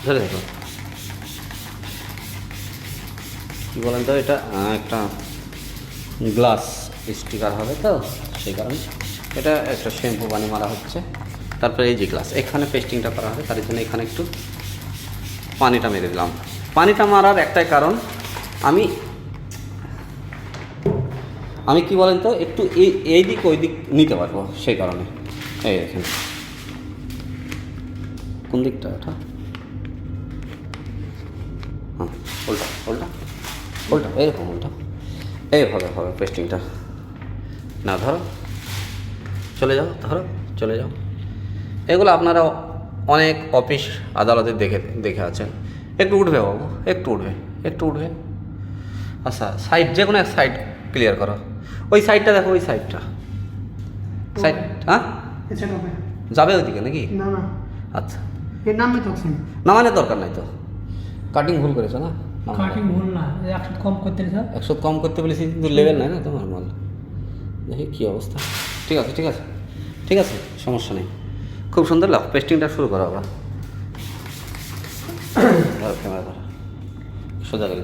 ধরে দেখো কী বলেন তো, এটা একটা গ্লাস স্টিকার হবে তো সেই কারণে এটা একটা শ্যাম্পু পানি মারা হচ্ছে। তারপরে এই যে গ্লাস এখানে পেস্টিংটা করা হবে, তার জন্য এখানে একটু পানিটা মেরে দিলাম। পানিটা মারার একটাই কারণ, আমি কি বলেন তো একটু এই দিক ওই দিক নিতে পারবো সেই কারণে। এই দেখেন কোন দিকটা ওটা, হ্যাঁ উল্টা উল্টা উল্টা এইরকম উল্টা, এইভাবে হবে পেস্টিংটা। না ধরো চলে যাও, ধরো চলে যাও। এগুলো আপনারা অনেক অফিস আদালতে দেখে আছেন। একটু উঠবে বাবু, একটু উঠবে। আচ্ছা সাইড, যে কোনো এক সাইড ক্লিয়ার করো। ওই সাইডটা দেখো, ওই সাইডটা সাইড, হ্যাঁ যাবে ওইদিকে নাকি? না না, আচ্ছা এর নামে তো নামানোর দরকার নাই তো, কাটিং ভুল করেছো না? কাটিং ভুল না, 100 কম করতে স্যার। 100 কম করতে বলেছি, কিন্তু লেভেল নাই না তোমার মাল। দেখি কী অবস্থা। ঠিক আছে সমস্যা নেই। খুব সুন্দর লাভ, পেস্টিংটা শুরু করা আবার। ক্যামেরা ধরো, সোজা করে